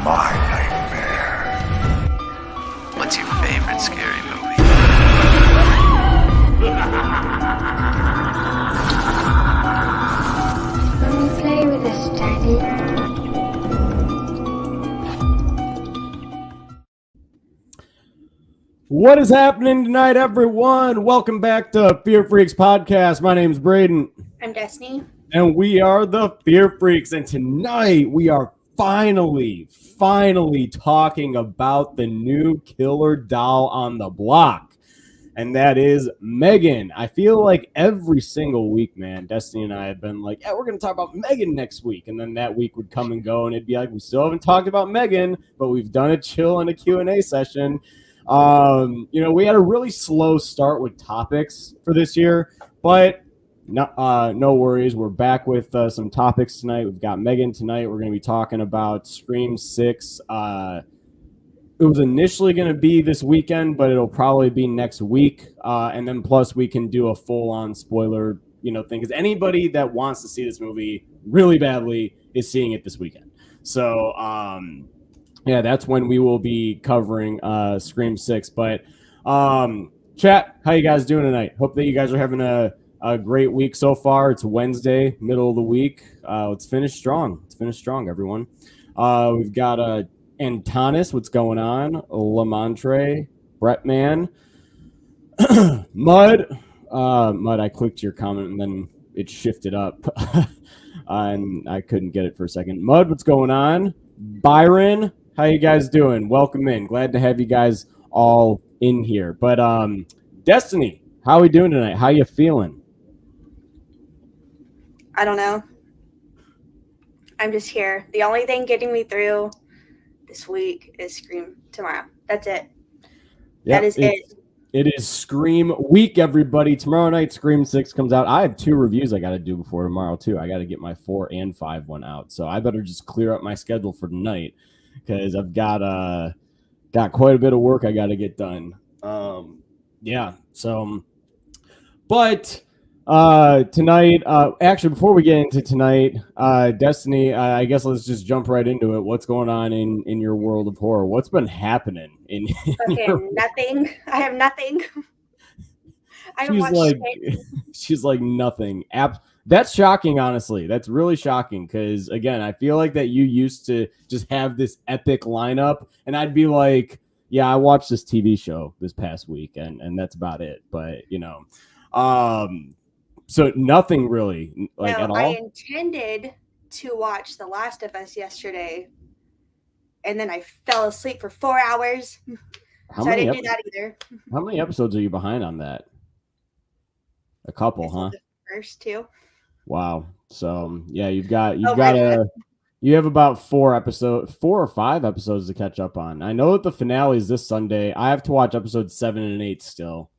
my nightmare. What's your favorite scary movie? Let me play with this, Daddy. What is happening tonight, everyone? Welcome back to Fear Freaks podcast. My name is Braden. I'm Destiny. And we are the Fear Freaks. And tonight we are finally talking about the new killer doll on the block. And that is M3GAN. I feel like every single week, man, Destiny and I have been like, yeah, we're going to talk about M3GAN next week. And then that week would come and go, and it'd be like, we still haven't talked about M3GAN, but we've done a chill and a Q&A session. We had a really slow start with topics for this year, but no worries. We're back with some topics tonight. We've got M3GAN tonight. We're going to be talking about Scream 6. It was initially going to be this weekend, but it'll probably be next week. And then plus we can do a full-on spoiler, thing. Because anybody that wants to see this movie really badly is seeing it this weekend. So, yeah, that's when we will be covering Scream 6. But chat, how you guys doing tonight? Hope that you guys are having a great week so far. It's Wednesday, middle of the week. Let's finish strong. Everyone. We've got Antonis, what's going on? Lamontre, Brettman, Mud. Mud, I clicked your comment and then it shifted up. And I couldn't get it for a second. Mud, what's going on? Byron, how you guys doing? Welcome in. Glad to have you guys all in here. But Destiny, how are we doing tonight? How you feeling? I don't know. I'm just here. The only thing getting me through this week is Scream tomorrow. That's it. Yep, that is it. It is Scream week, everybody. Tomorrow night, Scream 6 comes out. I have 2 reviews I got to do before tomorrow, too. I got to get my 4 and 5 one out. So I better just clear up my schedule for tonight because I've got quite a bit of work I got to get done. But tonight, actually, before we get into tonight, Destiny, I guess let's just jump right into it. What's going on in your world of horror? What's been happening in Nothing. I have nothing. She's like nothing. That's shocking, honestly. That's really shocking because, again, I feel like that you used to just have this epic lineup, and I'd be like, yeah, I watched this TV show this past week, and that's about it. But, so nothing really, at all? I intended to watch The Last of Us yesterday, and then I fell asleep for 4 hours. I didn't do that either. How many episodes are you behind on that? A couple, huh? The first 2. Wow. So yeah, you have about 4 or 5 episodes to catch up on. I know that the finale is this Sunday. I have to watch episodes 7 and 8 still.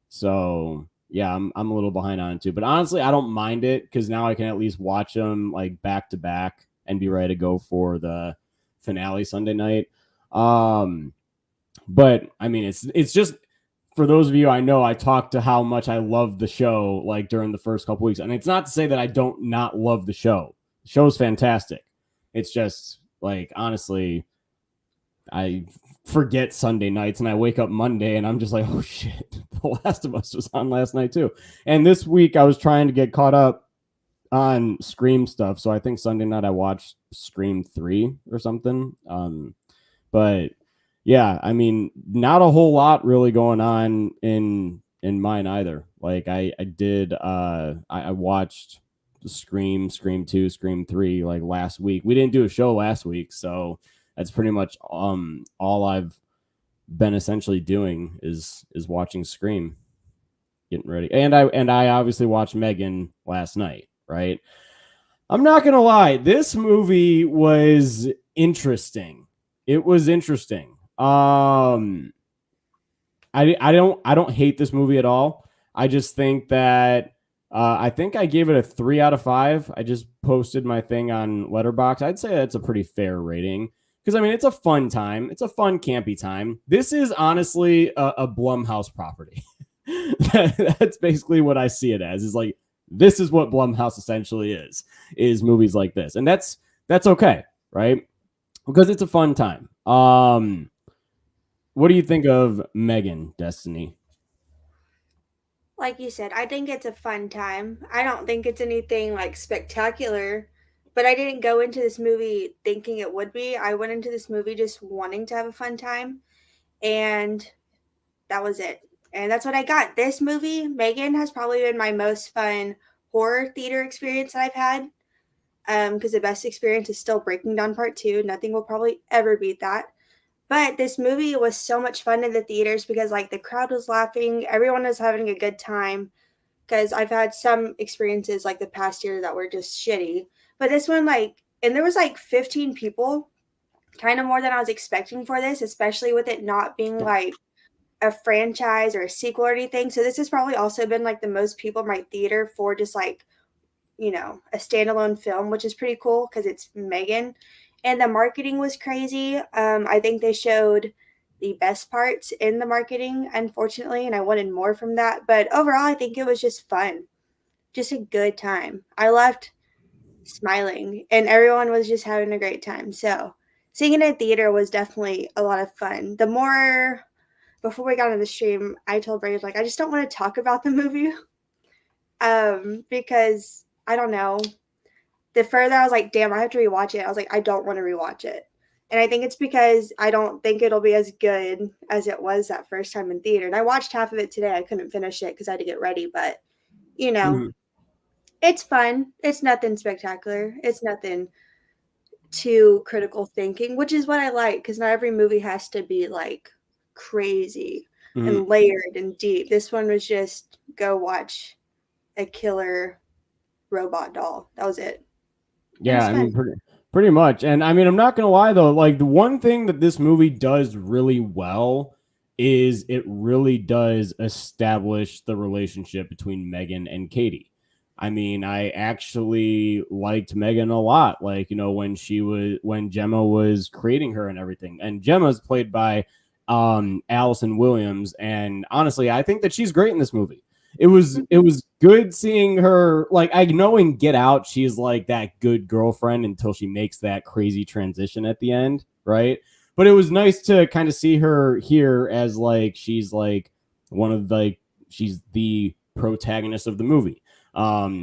So yeah, I'm a little behind on it too. But honestly, I don't mind it because now I can at least watch them like back to back and be ready to go for the finale Sunday night. But I mean, it's just for those of you I know, I talked to how much I love the show like during the first couple weeks, and it's not to say that I don't not love the show. The show's fantastic. It's just like honestly, I forget Sunday nights and I wake up Monday and I'm just like, oh shit, The Last of Us was on last night too. And this week I was trying to get caught up on Scream stuff. So I think Sunday night I watched Scream 3 or something. But yeah, I mean, not a whole lot really going on in mine either. Like I watched Scream 2, Scream 3 like last week. We didn't do a show last week, so that's pretty much all I've been essentially doing is watching Scream, getting ready. And I obviously watched M3GAN last night, right? I'm not gonna lie, this movie was interesting. It was interesting. I don't hate this movie at all. I just think that I think I gave it a 3 out of 5. I just posted my thing on Letterboxd. I'd say that's a pretty fair rating. Because, I mean, it's a fun time. It's a fun, campy time. This is honestly a Blumhouse property. That's basically what I see it as. Is like, this is what Blumhouse essentially is movies like this. And that's okay, right? because it's a fun time. What do you think of M3GAN, Destiny? Like you said, I think it's a fun time. I don't think it's anything like spectacular, but I didn't go into this movie thinking it would be. I went into this movie just wanting to have a fun time, and that was it. And that's what I got. This movie, M3GAN, has probably been my most fun horror theater experience that I've had. Because the best experience is still Breaking Dawn Part 2. Nothing will probably ever beat that. But this movie was so much fun in the theaters because like the crowd was laughing, everyone was having a good time. Because I've had some experiences like the past year that were just shitty. But this one, like, and there was like 15 people, kind of more than I was expecting for this, especially with it not being like a franchise or a sequel or anything. So this has probably also been like the most people in my theater for just like, a standalone film, which is pretty cool because it's M3GAN. And the marketing was crazy. I think they showed the best parts in the marketing, unfortunately, and I wanted more from that. But overall, I think it was just fun, just a good time. I left smiling, and everyone was just having a great time. So seeing it in theater was definitely a lot of fun. The more before we got on the stream, I told Braden like I just don't want to talk about the movie, because I don't know. The further I was like, damn, I have to rewatch it. I was like, I don't want to rewatch it. And I think it's because I don't think it'll be as good as it was that first time in theater. And I watched half of it today. I couldn't finish it because I had to get ready. But, you know, Mhm. it's fun. It's nothing spectacular. It's nothing too critical thinking, which is what I like because not every movie has to be like crazy Mhm. and layered and deep. This one was just go watch a killer robot doll. That was it. And Yeah, it's I fun. mean, pretty much. And I mean, I'm not gonna lie though, like the one thing that this movie does really well is it really does establish the relationship between M3GAN and Katie. I mean, I actually liked M3GAN a lot. Like, when Gemma was creating her and everything. And Gemma's played by Allison Williams. And honestly, I think that she's great in this movie. It was good seeing her. Like, I know in Get Out she's like that good girlfriend until she makes that crazy transition at the end, right? But it was nice to kind of see her here as like she's like one of like she's the protagonist of the movie.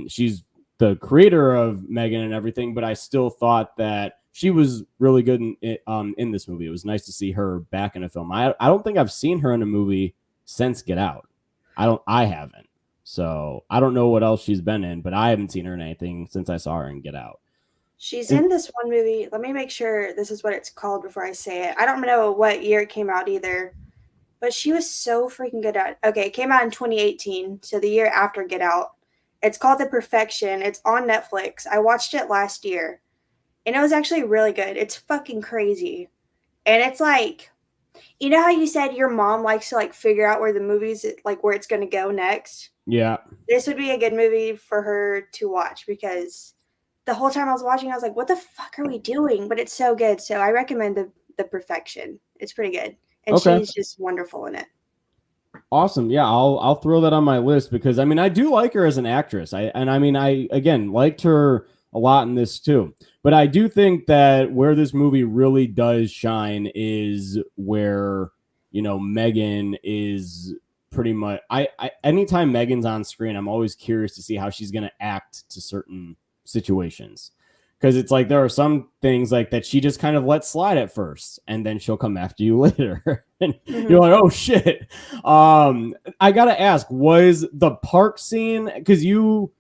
She's the creator of M3GAN and everything, but I still thought that she was really good in this movie. It was nice to see her back in a film. I don't think I've seen her in a movie since Get Out. I haven't. So I don't know what else she's been in, but I haven't seen her in anything since I saw her in Get Out. She's And in this one movie. Let me make sure this is what it's called before I say it. I don't know what year it came out either, but she was so freaking good at it. Okay, it came out in 2018, so the year after Get Out. It's called The Perfection. It's on Netflix. I watched it last year, and it was actually really good. It's fucking crazy. And it's like, you know how you said your mom likes to like figure out where the movie's like where it's going to go next? yeah, This would be a good movie for her to watch because the whole time I was watching, I was like, "What the fuck are we doing?" But it's so good, so I recommend the Perfection. It's pretty good, and okay, she's just wonderful in it. awesome. Yeah, I'll throw that on my list because I mean I do like her as an actress. I mean I again liked her a lot in this too. But I do think that where this movie really does shine is where M3GAN is pretty much. I anytime M3GAN's on screen, I'm always curious to see how she's gonna act to certain situations because it's like there are some things like that she just kind of lets slide at first and then she'll come after you later and you're like, oh shit. I gotta ask, was the park scene, because you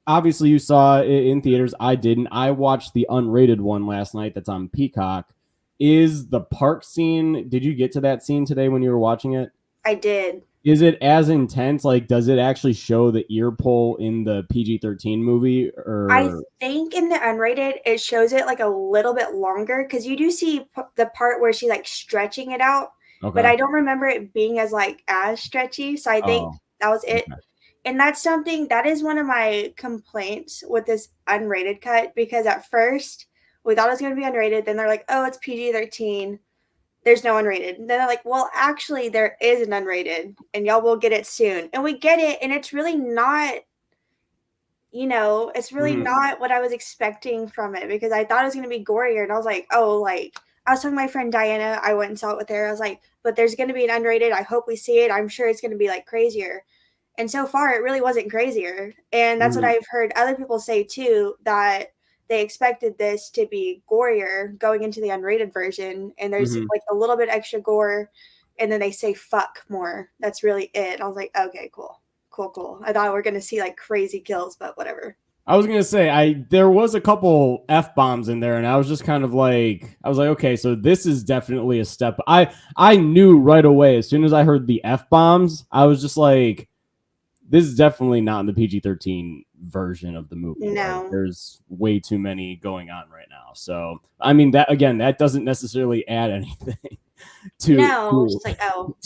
obviously you saw it in theaters, I didn't. I watched the unrated one last night that's on Peacock. Is the park scene, did you get to that scene today when you were watching it? I did. Is it as intense? Like, does it actually show the ear pull in the PG-13 movie? I Or think in the unrated, it shows it like a little bit longer because you do see the part where she like stretching it out, but okay. I don't remember it being as stretchy. So I think Oh, that was it. okay. And that's something that is one of my complaints with this unrated cut because at first we thought it was going to be unrated. Then they're like, oh, it's PG-13. There's no unrated. And then they're like, well, actually, there is an unrated and y'all will get it soon. And we get it. And it's really not it's really not what I was expecting from it, because I thought it was going to be gorier, and I was like, oh, like, I was talking to my friend Diana, I went and saw it with her, I was like, but there's going to be an unrated, I hope we see it, I'm sure it's going to be like crazier. And so far it really wasn't crazier, and that's what I've heard other people say too, that they expected this to be gorier going into the unrated version, and there's like a little bit extra gore, and then they say fuck more. That's really it. And I was like, okay, cool. I thought we were gonna see like crazy kills, but whatever. I was gonna say there was a couple F-bombs in there, and I was just kind of like, okay, so this is definitely a step. I knew right away as soon as I heard the F-bombs, I was just like, this is definitely not in the PG-13 version of the movie. No. Like, there's way too many going on right now. So I mean, that doesn't necessarily add anything it's like,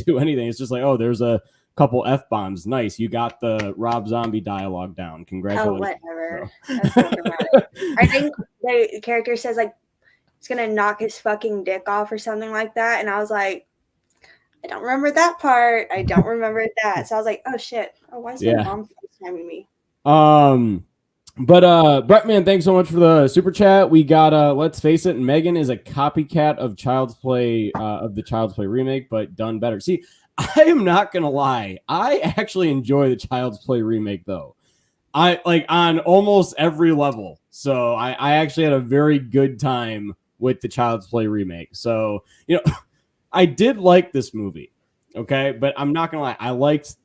to anything. It's just like, oh, there's a couple F-bombs. Nice. You got the Rob Zombie dialogue down. Congratulations. Oh, whatever. That's so dramatic. I think the character says like it's gonna knock his fucking dick off or something like that. And I was like, I don't remember that part. I don't remember that. So I was like, oh shit. Oh, why is my mom FaceTiming me? But Brett, man, thanks so much for the super chat. We got let's face it, M3GAN is a copycat of Child's Play of the Child's Play remake, but done better. See, I am not gonna lie. I actually enjoy the Child's Play remake though. I like on almost every level. So I actually had a very good time with the Child's Play remake. So, I did like this movie. Okay, but I'm not gonna lie. I liked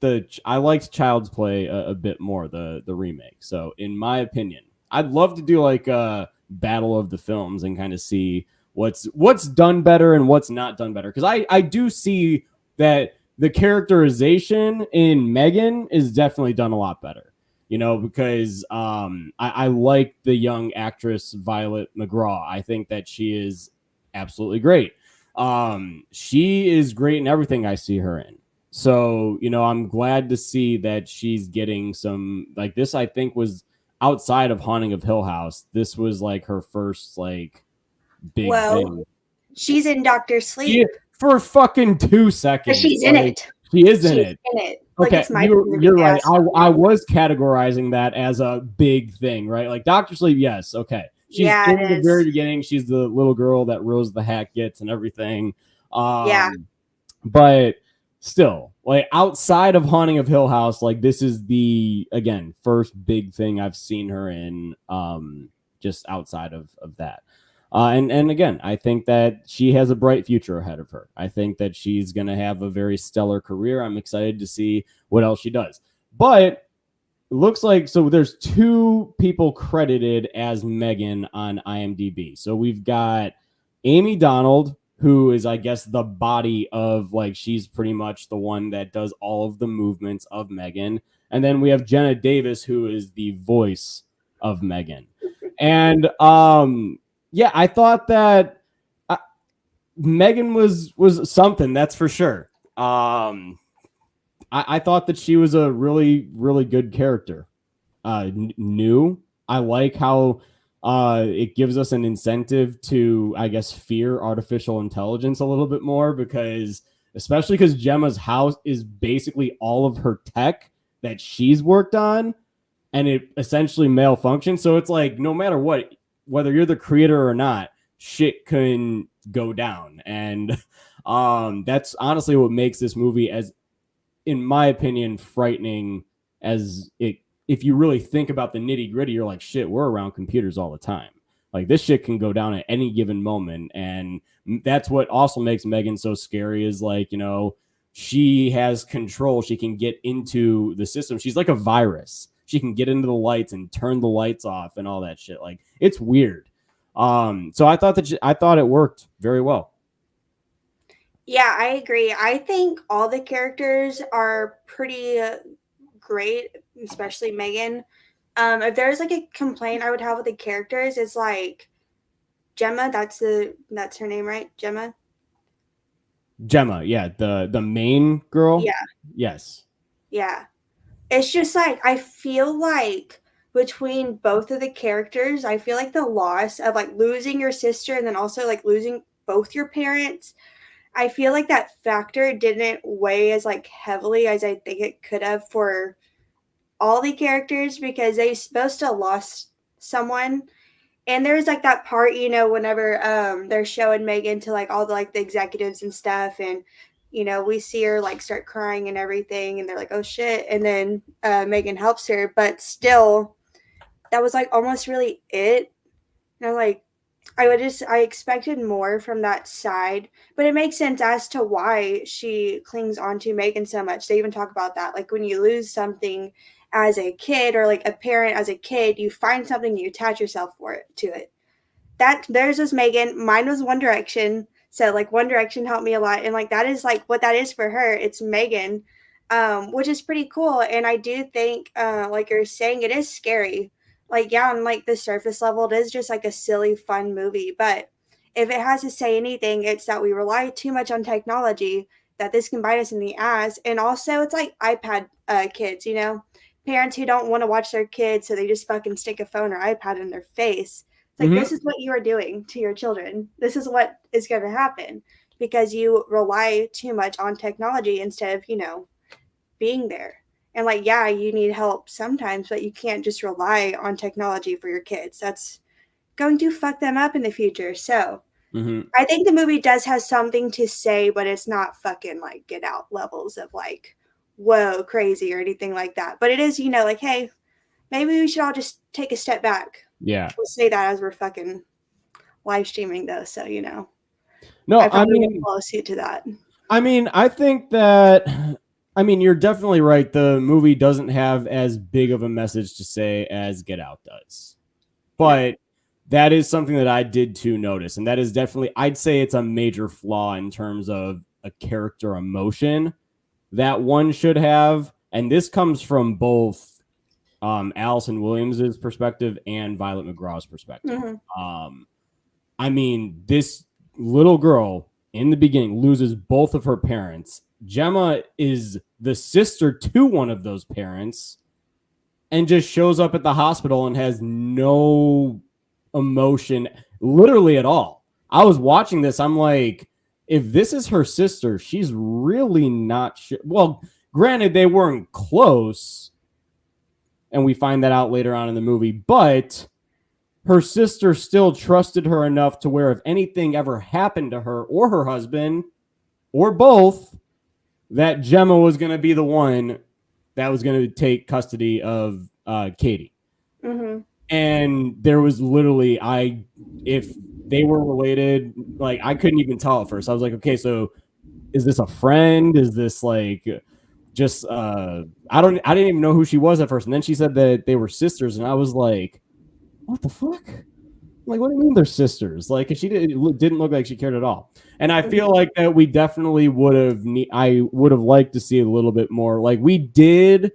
Child's Play a bit more, the remake. So in my opinion, I'd love to do like a battle of the films and kind of see what's done better and what's not done better. Because I do see that the characterization in M3GAN is definitely done a lot better. Because I like the young actress Violet McGraw. I think that she is absolutely great. She is great in everything I see her in. So, I'm glad to see that she's getting some, like, this I think was outside of Haunting of Hill House. This was like her first like big thing. She's in Dr. Sleep. For fucking 2 seconds. She's in it. She is in it. Like, okay, you're right. I was categorizing that as a big thing, right? Like Dr. Sleep, yes, okay. She's in the very beginning. She's the little girl that Rose the Hat gets and everything. But still, like outside of Haunting of Hill House, like this is the, again, first big thing I've seen her in, just outside of that. And again, I think that she has a bright future ahead of her. I think that she's going to have a very stellar career. I'm excited to see what else she does. But it looks like, so there's 2 people credited as M3GAN on IMDb. So we've got Amy Donald, who is, I guess, the body of, like, she's pretty much the one that does all of the movements of M3GAN. And then we have Jenna Davis, who is the voice of M3GAN. And, yeah, I thought that M3GAN was something, that's for sure. I thought that she was a really, really good character. New. I like how it gives us an incentive to, I guess, fear artificial intelligence a little bit more, especially because Gemma's house is basically all of her tech that she's worked on, and it essentially malfunctions. So it's like, no matter what, whether you're the creator or not, shit can go down. And that's honestly what makes this movie, as in my opinion, frightening as it. If you really think about the nitty gritty, you're like, shit, we're around computers all the time. Like, this shit can go down at any given moment. And that's what also makes M3GAN so scary, is like, she has control. She can get into the system. She's like a virus. She can get into the lights and turn the lights off and all that shit. Like, it's weird. So I thought it worked very well. Yeah, I agree. I think all the characters are pretty great, especially M3GAN. If there's like a complaint I would have with the characters, is like Gemma. That's her name, right? Gemma, yeah, the main girl. Yeah. Yes. Yeah. It's just like, I feel like between both of the characters, I feel like the loss of like losing your sister and then also like losing both your parents, I feel like that factor didn't weigh as like heavily as I think it could have for all the characters because they supposed to have lost someone. And there's like that part, you know, whenever they're showing Megan to like all the like the executives and stuff, and you know, we see her like start crying and everything, and they're like, oh shit. And then Megan helps her, but still that was like almost really it. And I'm like, I expected more from that side, but it makes sense as to why she clings on to Megan so much. They even talk about that. Like when you lose something as a kid or like a parent as a kid, you find something, you attach yourself for it to it. That theirs was Megan, mine was One Direction. So like One Direction helped me a lot, and like that is like what that is for her. It's Megan, which is pretty cool. And I do think, like you're saying, it is scary. Like yeah, on like the surface level, it is just like a silly, fun movie. But if it has to say anything, it's that we rely too much on technology. That this can bite us in the ass, and also it's like iPad kids, you know, parents who don't want to watch their kids, so they just fucking stick a phone or iPad in their face. It's like, this is what you are doing to your children. This is what is going to happen because you rely too much on technology instead of, you know, being there. And like, yeah, you need help sometimes, but you can't just rely on technology for your kids. That's going to fuck them up in the future. So I think the movie does have something to say, but it's not fucking like Get Out levels of like, whoa, crazy or anything like that. But it is, you know, like, hey, maybe we should all just take a step back. Yeah. We'll say that as we're fucking live streaming though, so you know. No, I I probably mean, won't follow suit to that. I mean, I think that, I mean, you're definitely right. The movie doesn't have as big of a message to say as Get Out does. But that is something that I did too notice. And that is definitely, I'd say it's a major flaw in terms of a character emotion that one should have. And this comes from both Allison Williams' perspective and Violet McGraw's perspective. I mean, this little girl in the beginning loses both of her parents. Gemma is the sister to one of those parents and just shows up at the hospital and has no emotion literally at all. I was watching this. I'm like, if this is her sister, she's really not sure. Well, granted, they weren't close, and we find that out later on in the movie, but her sister still trusted her enough to where if anything ever happened to her or her husband or both, that Gemma was going to be the one that was going to take custody of Katie. And there was literally, if they were related, like I couldn't even tell at first. I was like, okay, so is this a friend? Is this like just I didn't even know who she was at first. And then she said that they were sisters, and I was like, what the fuck? Like, what do you mean they're sisters? Like, she didn't look like she cared at all. And I feel like that we definitely I would have liked to see a little bit more. Like, we did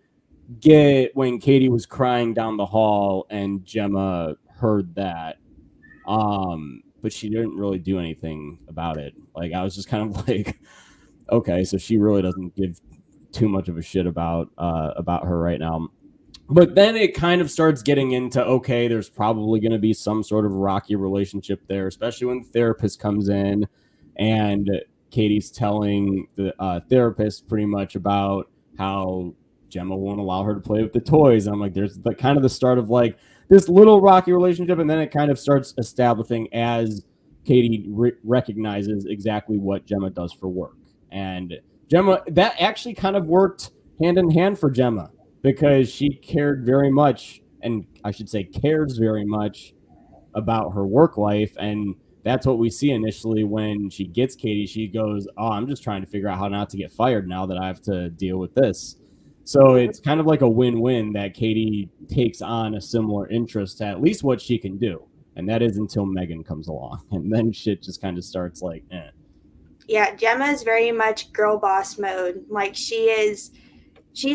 get when Katie was crying down the hall and Gemma heard that. But she didn't really do anything about it. Like, I was just kind of like, okay, so she really doesn't give too much of a shit about her right now. But then it kind of starts getting into, okay, there's probably going to be some sort of rocky relationship there, especially when the therapist comes in and Katie's telling the therapist pretty much about how Gemma won't allow her to play with the toys. And I'm like, there's the kind of the start of like this little rocky relationship. And then it kind of starts establishing as Katie recognizes exactly what Gemma does for work. And Gemma, that actually kind of worked hand in hand for Gemma, because she cared very much, and I should say cares very much about her work life. And that's what we see initially when she gets Katie. She goes, oh, I'm just trying to figure out how not to get fired now that I have to deal with this. So it's kind of like a win-win that Katie takes on a similar interest to at least what she can do. And that is until Megan comes along. And then shit just kind of starts like, eh. Yeah, Gemma is very much girl boss mode. Like she's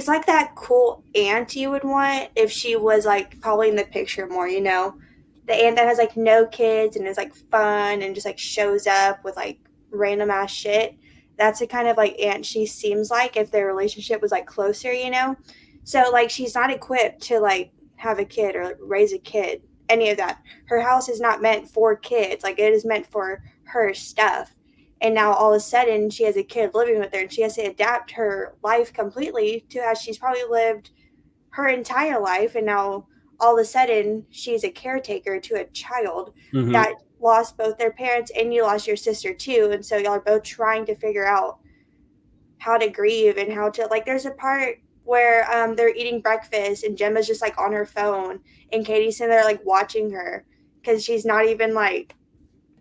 like that cool aunt you would want if she was like probably in the picture more, you know? The aunt that has like no kids and is like fun and just like shows up with like random ass shit. That's the kind of like aunt she seems like if their relationship was like closer, you know? So like she's not equipped to like have a kid or like, raise a kid, any of that. Her house is not meant for kids. Like it is meant for her stuff. And now all of a sudden she has a kid living with her and she has to adapt her life completely to how she's probably lived her entire life, and now all of a sudden she's a caretaker to a child Mhm. that lost both their parents, and you lost your sister too, and so y'all are both trying to figure out how to grieve and how to, like, there's a part where they're eating breakfast and Gemma's just like on her phone and Katie's sitting there like watching her because she's not even like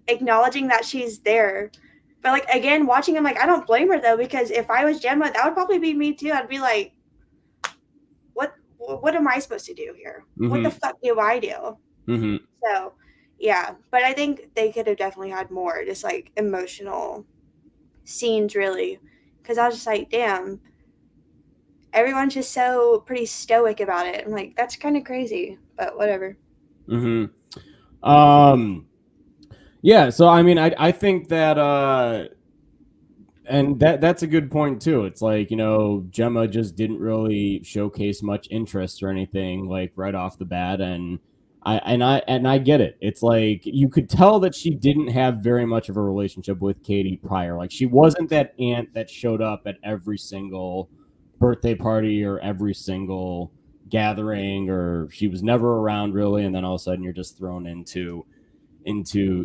acknowledging that she's there. But like again, watching him, like, I don't blame her though, because if I was Gemma, that would probably be me too. I'd be like, what am I supposed to do here? What the fuck do I do? So yeah, but I think they could have definitely had more just like emotional scenes, really, because I was just like, damn, everyone's just so pretty stoic about it. I'm like, that's kind of crazy, but whatever. Yeah, so I mean, I think that and that's a good point too. It's like, Gemma just didn't really showcase much interest or anything like right off the bat, and I get it. It's like you could tell that she didn't have very much of a relationship with Katie prior. Like she wasn't that aunt that showed up at every single birthday party or every single gathering, or she was never around really, and then all of a sudden you're just thrown into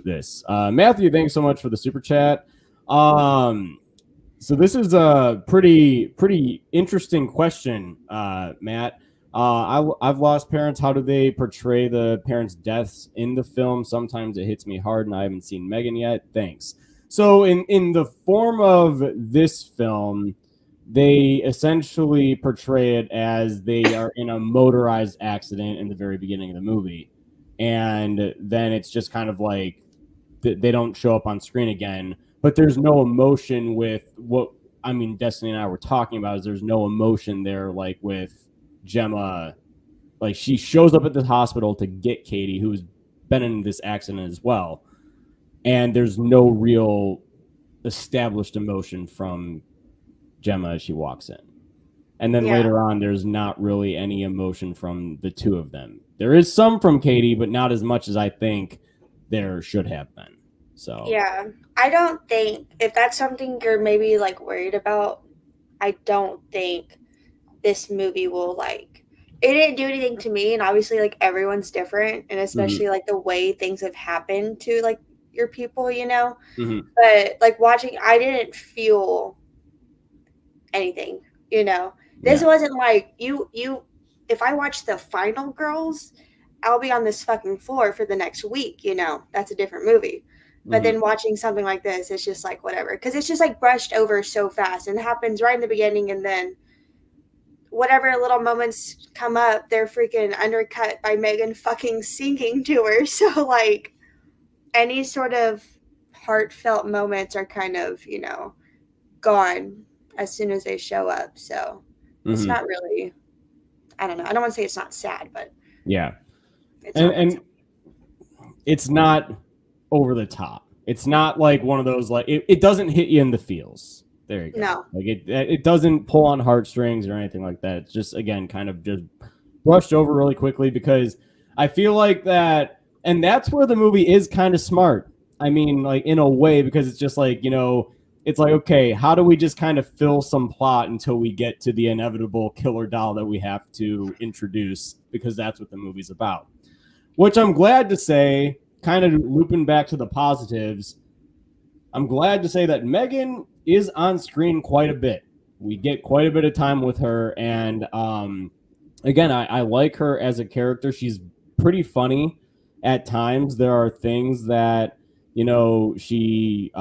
this. Matthew, thanks so much for the super chat. So this is a pretty interesting question, Matt. I've lost parents. How do they portray the parents' deaths in the film? Sometimes it hits me hard, and I haven't seen M3GAN yet. Thanks. So in the form of this film, they essentially portray it as they are in a motorized accident in the very beginning of the movie, and then it's just kind of like they don't show up on screen again. But there's no emotion with what Destiny and I were talking about. Is there's no emotion there, like with Gemma. Like she shows up at the hospital to get Katie, who's been in this accident as well, and there's no real established emotion from Gemma as she walks in. And then later on, there's not really any emotion from the two of them. There is some from Katie, but not as much as I think there should have been. So yeah, I don't think, if that's something you're maybe like worried about, I don't think this movie will, like, it didn't do anything to me, and obviously like everyone's different, and especially like the way things have happened to like your people, but like watching, I didn't feel anything. This wasn't like you if I watch the Final Girls, I'll be on this fucking floor for the next week. That's a different movie. But then watching something like this, it's just like whatever, because it's just like brushed over so fast and it happens right in the beginning, and then whatever little moments come up, they're freaking undercut by M3GAN fucking singing to her. So like any sort of heartfelt moments are kind of gone as soon as they show up. So it's not really, I don't know, I don't want to say it's not sad, but yeah, it's and it's not over the top. It's not like one of those, like it doesn't hit you in the feels. There you go. No. Like it doesn't pull on heartstrings or anything like that. It's just, again, kind of just brushed over really quickly, because I feel like that, and that's where the movie is kind of smart. I mean, like in a way, because it's just like, it's like, okay, how do we just kind of fill some plot until we get to the inevitable killer doll that we have to introduce, because that's what the movie's about. Which I'm glad to say, kind of looping back to the positives, I'm glad to say that M3GAN is on screen quite a bit. We get quite a bit of time with her, and again, I like her as a character. She's pretty funny at times. There are things that, she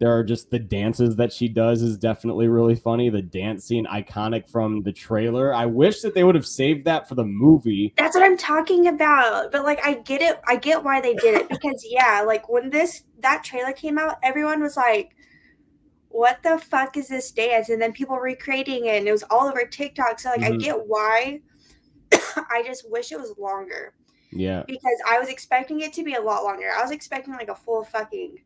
there are just the dances that she does is definitely really funny. The dance scene, iconic from the trailer. I wish that they would have saved that for the movie. That's what I'm talking about. But like, I get it. I get why they did it, because like when that trailer came out, everyone was like, what the fuck is this dance? And then people recreating it, and it was all over TikTok. So like, I get why. I just wish it was longer. Yeah. Because I was expecting it to be a lot longer. I was expecting like a full fucking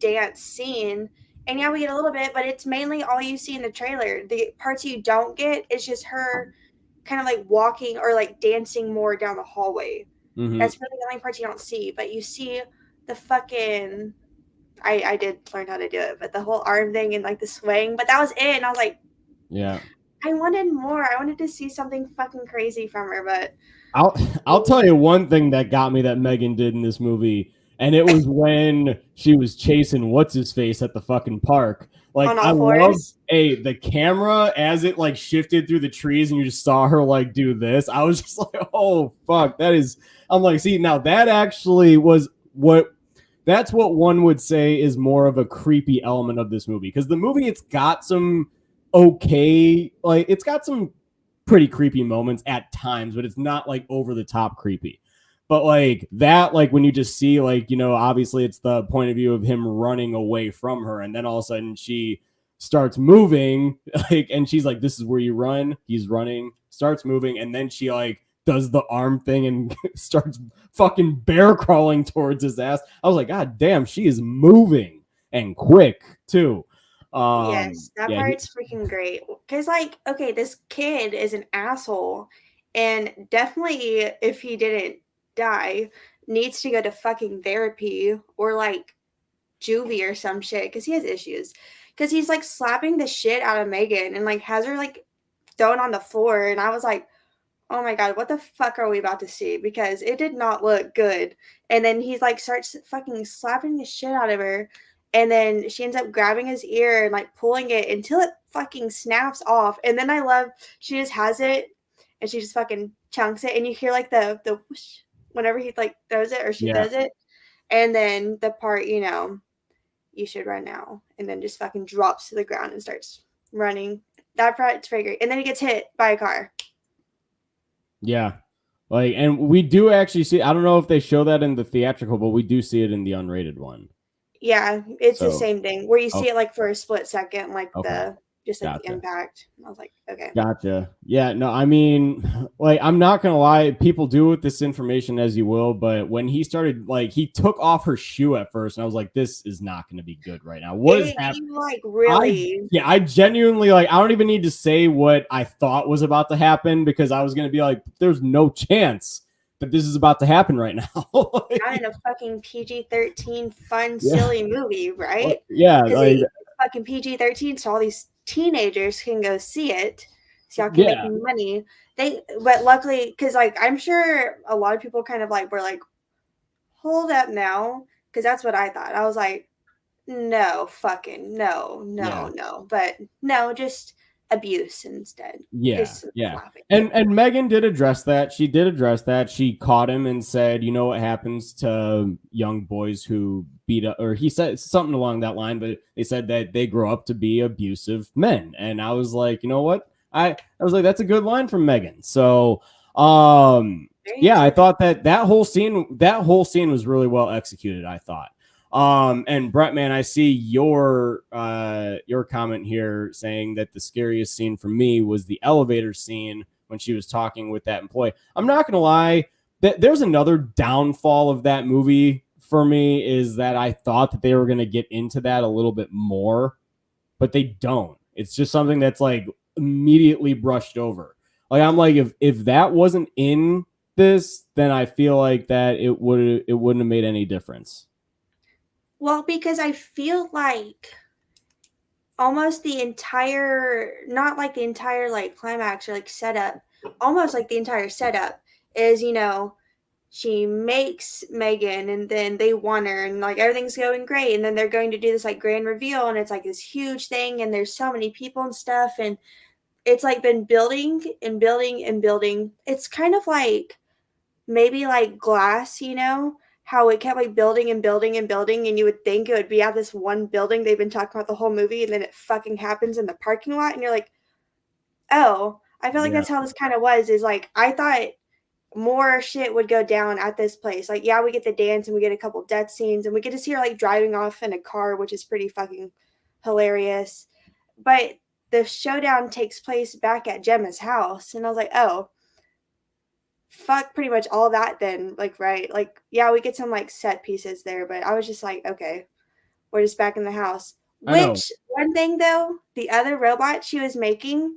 dance scene. And yeah, we get a little bit, but it's mainly all you see in the trailer. The parts you don't get is just her kind of like walking or like dancing more down the hallway. That's really the only parts you don't see. But you see the fucking, I did learn how to do it, but the whole arm thing and like the swing, but that was it. And I was like, yeah. I wanted more. I wanted to see something fucking crazy from her, but I'll tell you one thing that got me that Megan did in this movie, and it was when she was chasing what's his face at the fucking park. Like on I all love fours. the camera as it like shifted through the trees and you just saw her like do this. I was just like, oh fuck, that is. I'm like, see, now that actually was what. That's what one would say is more of a creepy element of this movie, because the movie, it's got some like it's got some pretty creepy moments at times, but it's not like over the top creepy. But like that, like when you just see like, obviously it's the point of view of him running away from her, and then all of a sudden she starts moving, like, and she's like, this is where you run. He's running, starts moving, and then she like does the arm thing and starts fucking bear crawling towards his ass. I was like, God damn, she is moving and quick too. Yes, that Yeah, part's freaking great. Because, like, okay, this kid is an asshole, and definitely, if he didn't die, needs to go to fucking therapy or like juvie or some shit because he has issues. Because he's like slapping the shit out of Megan and like has her like thrown on the floor, and I was like, oh my god, what the fuck are we about to see? Because it did not look good. And then he's like starts fucking slapping the shit out of her. And then she ends up grabbing his ear and like pulling it until it fucking snaps off. And then I love she just has it and she just fucking chunks it. And you hear like the whoosh whenever he like does it or she yeah. does it. And then the part, you should run now. And then just fucking drops to the ground and starts running. That part's very great. And then he gets hit by a car. Yeah. Like, and we do actually see, I don't know if they show that in the theatrical, but we do see it in the unrated one. Yeah, it's the So, same thing where you see okay. it like for a split second, like Okay. the Gotcha. impact. I was like, okay. Gotcha. Yeah, no, I mean, like, I'm not gonna lie, people do with this information as you will, but when he started, like, he took off her shoe at first, and I was like, this is not gonna be good right now. What is happening? You like I really Yeah, I genuinely, like, I don't even need to say what I thought was about to happen, because I was gonna be like, there's no chance that this is about to happen right now. not in a fucking PG-13 fun, Yeah. silly movie, right? Yeah, Because like, it's fucking PG-13, so all these teenagers can go see it, so y'all can make yeah, money. But luckily, because like I'm sure a lot of people kind of like were like, hold up now, because that's what I thought. I was like, no, fucking no, no, yeah. no. But no, just abuse instead. Yeah, Just yeah. slapping. And Megan did address that. She did address that. She caught him and said, you know what happens to young boys who beat up, or he said something along that line, but they said that they grow up to be abusive men. And I was like, you know what? I was like, that's a good line from Megan. So Very yeah, I intelligent. thought that whole scene was really well executed, I thought. And Brett, man, I see your comment here saying that the scariest scene for me was the elevator scene when she was talking with that employee. I'm not gonna lie, there's another downfall of that movie for me, is that I thought that they were gonna get into that a little bit more, but they don't. It's just something that's like immediately brushed over. Like, I'm like, if that wasn't in this, then I feel like that it wouldn't have made any difference. Well, because I feel like almost the entire, not like the entire like climax or like setup, almost like the entire setup is, she makes Megan and then they want her and like everything's going great. And then they're going to do this like grand reveal and it's like this huge thing and there's so many people and stuff. And it's like been building and building and building. It's kind of like maybe like Glass, how it kept like building and building and building, and you would think it would be at this one building they've been talking about the whole movie, and then it fucking happens in the parking lot, and you're like, oh, I feel like Yeah. that's how this kind of was. Is like I thought more shit would go down at this place. Like, yeah, we get the dance and we get a couple death scenes, and we get to see her like driving off in a car, which is pretty fucking hilarious. But the showdown takes place back at Gemma's house, and I was like, oh, fuck pretty much all that then, like, right, like, yeah, we get some like set pieces there, but I was just like, okay, we're just back in the house. I know. Which one thing though, the other robot she was making,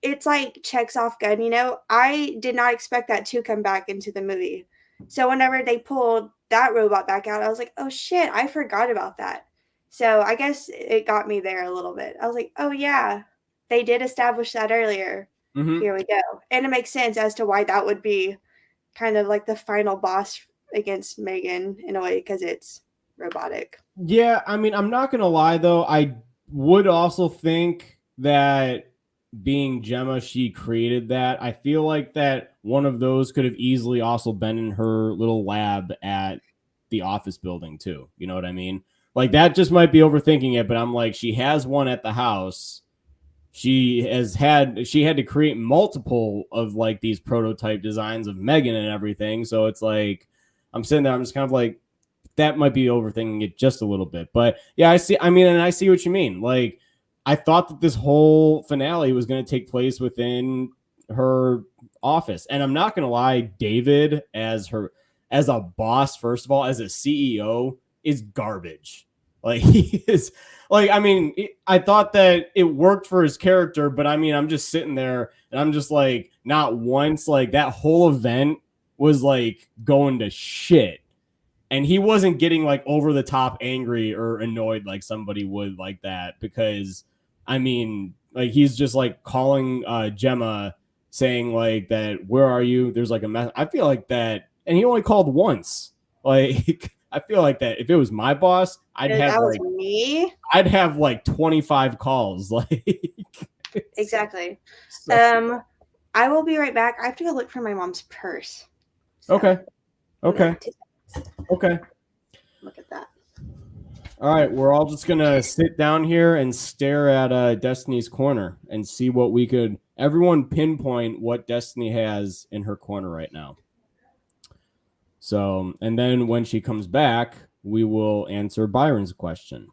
it's like checks off gun, I did not expect that to come back into the movie. So whenever they pulled that robot back out, I was like, oh shit, I forgot about that. So I guess it got me there a little bit. I was like, oh yeah, They did establish that earlier. Mm-hmm. Here we go. And it makes sense as to why that would be kind of like the final boss against M3GAN in a way, because it's robotic. Yeah, I mean, I'm not gonna lie though. I would also think that being Gemma, she created that. I feel like that one of those could have easily also been in her little lab at the office building too. You know what I mean? Like that just might be overthinking it, but I'm like, she has one at the house. She had to create multiple of like these prototype designs of M3GAN and everything. So it's like I'm sitting there, I'm just kind of like, that might be overthinking it just a little bit. But yeah, I see. I mean, and I see what you mean. Like, I thought that this whole finale was going to take place within her office. And I'm not going to lie, David as a boss, first of all, as a CEO, is garbage. Like, he is like, I mean, I thought that it worked for his character, but I mean, I'm just sitting there and I'm just like, not once, like that whole event was like going to shit. And he wasn't getting like over the top angry or annoyed like somebody would like that, because I mean, like he's just like calling Gemma saying like that, where are you? There's like a mess. I feel like that. And he only called once. Like, I feel like that if it was my boss, I'd have like 25 calls. Like, exactly. I will be right back. I have to go look for my mom's purse. So. Okay. Okay. Look at that. All right, we're all just gonna sit down here and stare at Destiny's corner and see what we could. Everyone pinpoint what Destiny has in her corner right now. So, and then when she comes back, we will answer Byron's question.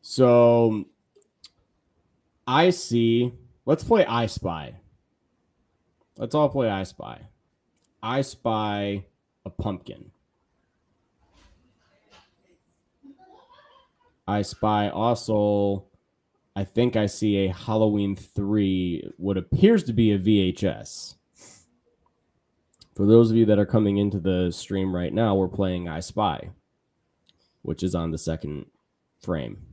So, I see. Let's play I Spy. Let's all play I Spy. I spy a pumpkin. I spy also, I think I see a Halloween 3, what appears to be a VHS. For those of you that are coming into the stream right now, we're playing I Spy, which is on the second frame.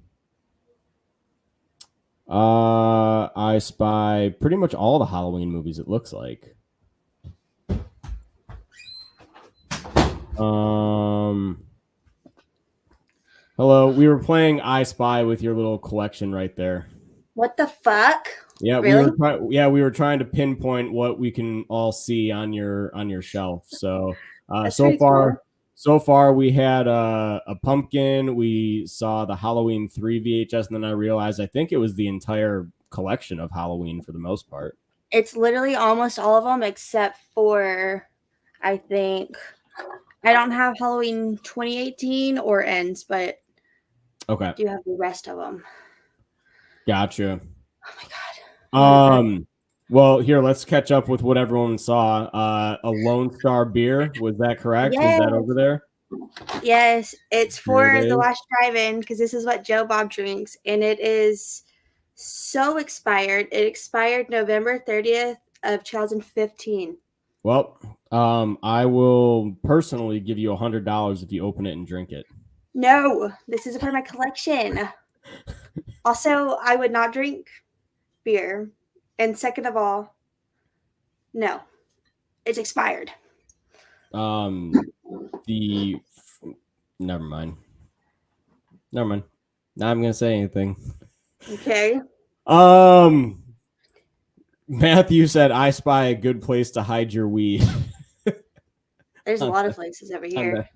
I spy pretty much all the Halloween movies, it looks like. Hello, we were playing I Spy with your little collection right there. What the fuck? Yeah, really? we were trying to pinpoint what we can all see on your shelf. So so far we had a pumpkin, we saw the Halloween 3 VHS, and then I realized I think it was the entire collection of Halloween for the most part. It's literally almost all of them except for, I think, I don't have Halloween 2018 or Ends, but okay, I do have the rest of them. Gotcha. Oh my god. Well, here, let's catch up with what everyone saw. A Lone Star beer, was that correct? Yes. Is that over there? Yes, it's for the last drive-in, because this is what Joe Bob drinks, and it is so expired. It expired November 30th of 2015. Well, I will personally give you $100 if you open it and drink it. No, this is a part of my collection. Also, I would not drink beer. And second of all, no, it's expired. Never mind. Not I'm gonna say anything. Okay. Matthew said, "I spy a good place to hide your weed." There's a lot of places over here.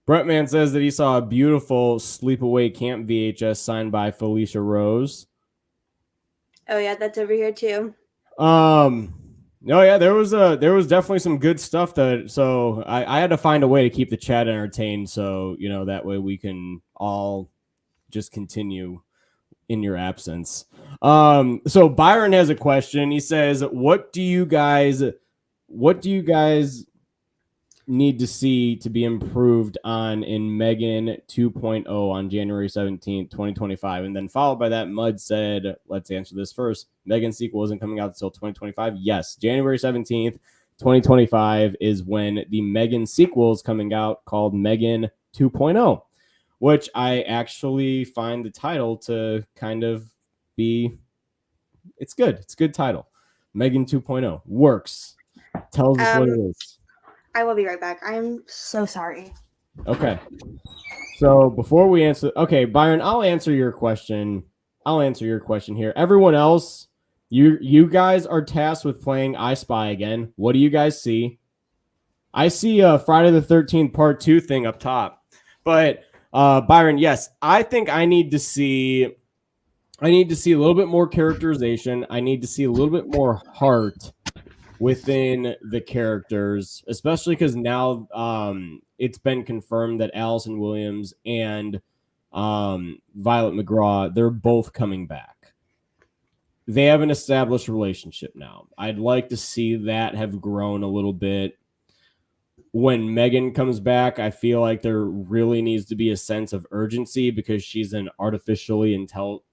Brettman says that he saw a beautiful Sleepaway Camp VHS signed by Felicia Rose. Oh yeah, that's over here too. No, yeah, there was definitely some good stuff so I had to find a way to keep the chat entertained, so that way we can all just continue in your absence. So Byron has a question. He says, what do you guys need to see to be improved on in M3GAN 2.0 on January 17th, 2025? And then followed by that, Mud said, let's answer this first. M3GAN sequel isn't coming out until 2025. Yes, January 17th, 2025 is when the M3GAN sequel is coming out, called M3GAN 2.0. which I actually find the title to kind of be, it's good. It's a good title. M3GAN 2.0 works. Tells us what it is. I will be right back. I'm so sorry. Okay. So before we answer, okay, Byron, I'll answer your question. Here. Everyone else, you guys are tasked with playing I Spy again. What do you guys see? I see a Friday the 13th Part 2 thing up top. But Byron, yes, I think I need to see a little bit more characterization. I need to see a little bit more heart within the characters, especially because now it's been confirmed that Allison Williams and Violet McGraw, they're both coming back. They have an established relationship now. I'd like to see that have grown a little bit. When M3GAN comes back, I feel like there really needs to be a sense of urgency because she's an artificially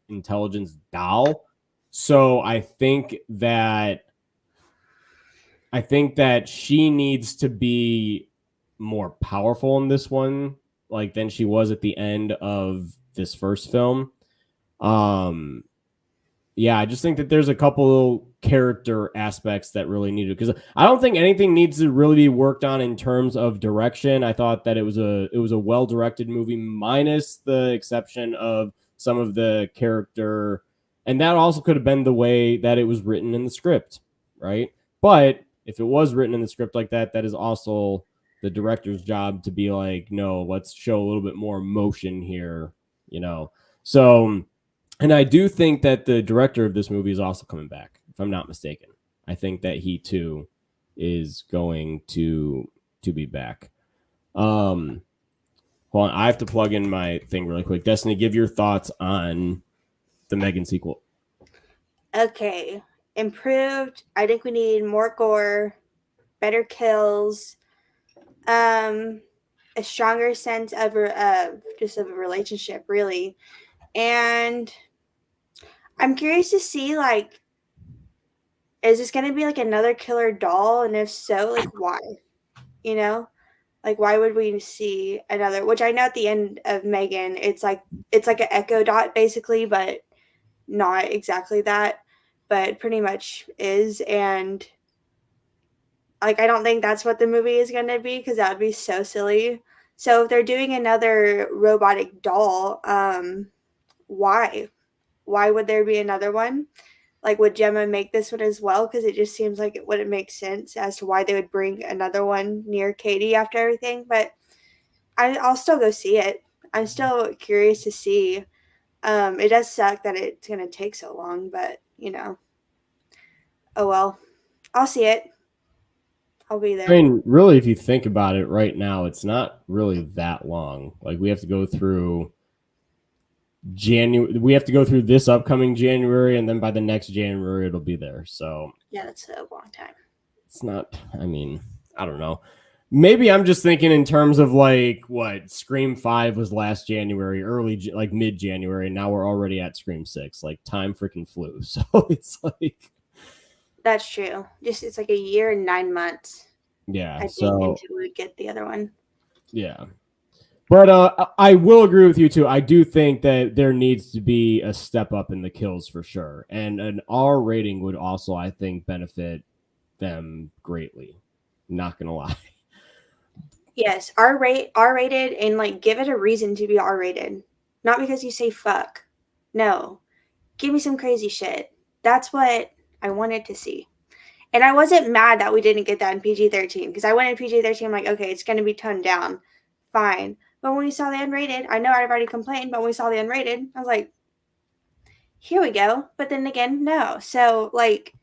intelligence doll. So I think that she needs to be more powerful in this one, like than she was at the end of this first film. Yeah, I just think that there's a couple character aspects that really needed, because I don't think anything needs to really be worked on in terms of direction. I thought that it was a well-directed movie, minus the exception of some of the character, and that also could have been the way that it was written in the script, right? But if it was written in the script like that, that is also the director's job to be like, no, let's show a little bit more emotion here, So, and I do think that the director of this movie is also coming back, if I'm not mistaken. I think that he too is going to be back. Hold on, I have to plug in my thing really quick. Destiny, give your thoughts on the M3GAN sequel. Okay, improved. I think we need more gore, better kills, a stronger sense of just of a relationship, really. And I'm curious to see, like, is this going to be like another killer doll? And if so, like, why? Like, why would we see another? Which I know at the end of M3GAN, it's like an Echo Dot basically, but not exactly that, but pretty much is. And like, I don't think that's what the movie is going to be, because that would be so silly. So if they're doing another robotic doll, why? Why would there be another one? Like, would Gemma make this one as well? Because it just seems like it wouldn't make sense as to why they would bring another one near Katie after everything. But I'll still go see it. I'm still curious to see. It does suck that it's going to take so long, but, oh well. I'll see it. I'll be there. I mean, really, if you think about it right now, it's not really that long. Like, we have to go through this upcoming January, and then by the next January it'll be there. So yeah, that's a long time. It's not, I mean, I don't know. Maybe I'm just thinking in terms of like what Scream 5 was last January, like mid-January, and now we're already at Scream 6. Like, time freaking flew. So it's like, that's true. Just, it's like a year and 9 months. Yeah. I think until we get the other one. Yeah. But I will agree with you too. I do think that there needs to be a step up in the kills for sure. And an R rating would also, I think, benefit them greatly. Not gonna lie. Yes, R-rated, and like give it a reason to be R-rated. Not because you say fuck. No. Give me some crazy shit. That's what I wanted to see. And I wasn't mad that we didn't get that in PG-13, because I went in PG-13, I'm like, okay, it's going to be toned down. Fine. But when we saw the unrated, I know I've already complained, but when we saw the unrated, I was like, here we go. But then again, no. So, like,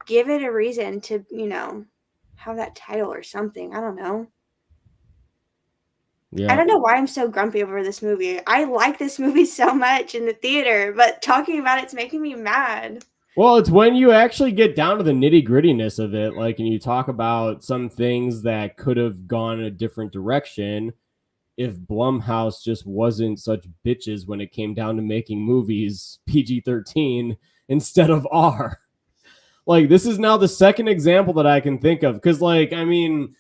give it a reason to, have that title or something. I don't know. Yeah. I don't know why I'm so grumpy over this movie. I like this movie so much in the theater, but talking about it's making me mad. Well, it's when you actually get down to the nitty-grittiness of it, like, and you talk about some things that could have gone in a different direction if Blumhouse just wasn't such bitches when it came down to making movies PG-13 instead of R. Like, this is now the second example that I can think of, because, like, I mean,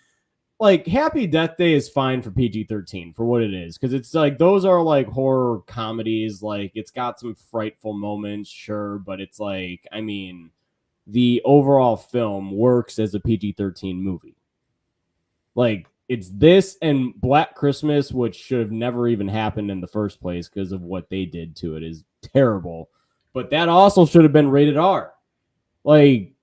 like Happy Death Day is fine for PG-13 for what it is, because it's like those are like horror comedies. Like it's got some frightful moments, sure, but it's like, I mean, the overall film works as a PG-13 movie. Like it's this and Black Christmas, which should have never even happened in the first place because of what they did to it, is terrible. But that also should have been rated R. Like,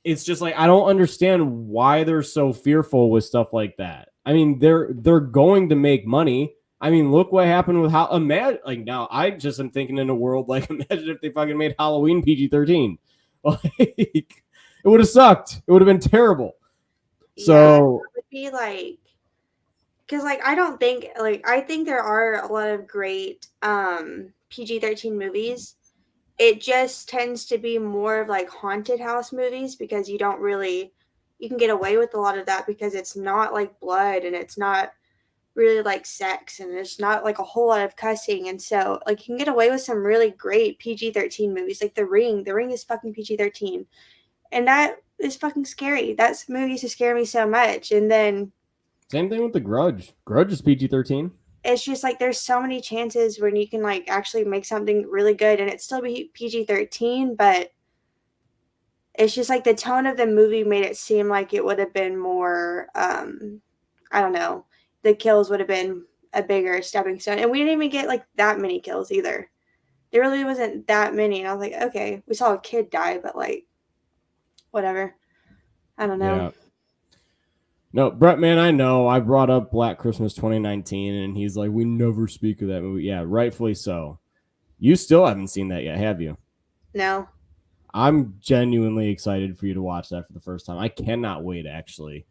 it's just like I don't understand why they're so fearful with stuff like that. I mean, they're going to make money. I mean, look what happened with how imagine like now I just am thinking in a world like imagine if they fucking made Halloween PG-13. Like it would have sucked. It would have been terrible. So it would be like, because like I don't think like I think there are a lot of great PG-13 movies. It just tends to be more of like haunted house movies because you can get away with a lot of that because it's not like blood and it's not really like sex and it's not like a whole lot of cussing. And so like you can get away with some really great PG-13 movies like The Ring. The Ring is fucking PG-13. And that is fucking scary. That movie used to scare me so much. And then same thing with The Grudge. Grudge is PG-13. It's just like there's so many chances when you can like actually make something really good and it still be PG-13, but it's just like the tone of the movie made it seem like it would have been more I don't know, the kills would have been a bigger stepping stone. And we didn't even get like that many kills either. There really wasn't that many. And I was like, okay, we saw a kid die, but like whatever. I don't know. Yeah. No, Brett, man, I know I brought up Black Christmas 2019 and he's like, we never speak of that movie. Yeah, rightfully so. You still haven't seen that yet, have you? No. I'm genuinely excited for you to watch that for the first time. I cannot wait, actually.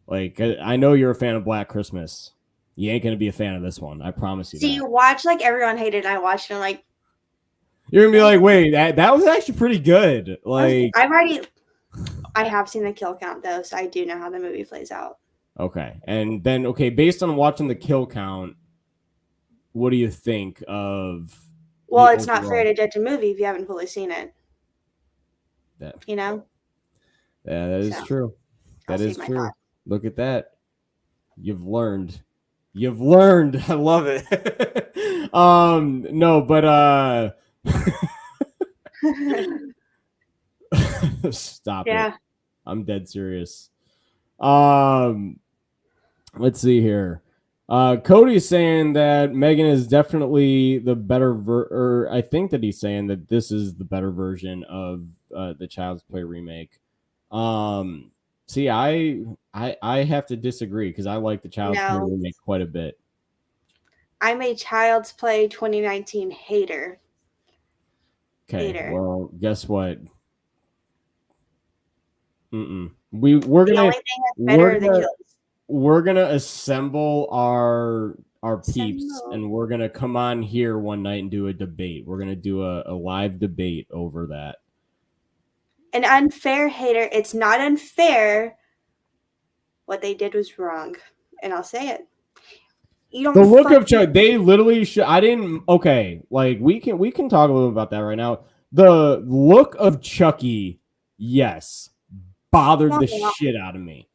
Like, I know you're a fan of Black Christmas. You ain't going to be a fan of this one. I promise you. So you watch like everyone hated and I watched and I'm like, you're going to be like, wait, that was actually pretty good. Like, I have seen the kill count though, so I do know how the movie plays out. Okay. And then, okay, based on watching the kill count, what do you think of... Well, it's not fair to judge a movie if you haven't fully seen it. Yeah. You know? Yeah, that is true. That is true. Thought. Look at that. You've learned. You've learned. I love it. No, but stop it. I'm dead serious. Let's see here. Cody's saying that M3GAN is definitely the better or I think that he's saying that this is the better version of the Child's Play remake. See, I have to disagree because I like the Child's Play remake quite a bit. I'm a Child's Play 2019 hater. Okay, well, guess what? We're gonna assemble our peeps and we're gonna come on here one night and do a debate. We're gonna do a live debate over that. An unfair hater. It's not unfair. What they did was wrong, and I'll say it. You don't. The look of Chuck. They literally should. I didn't. Okay, like we can talk a little about that right now. The look of Chucky, yes, bothered the shit out of me.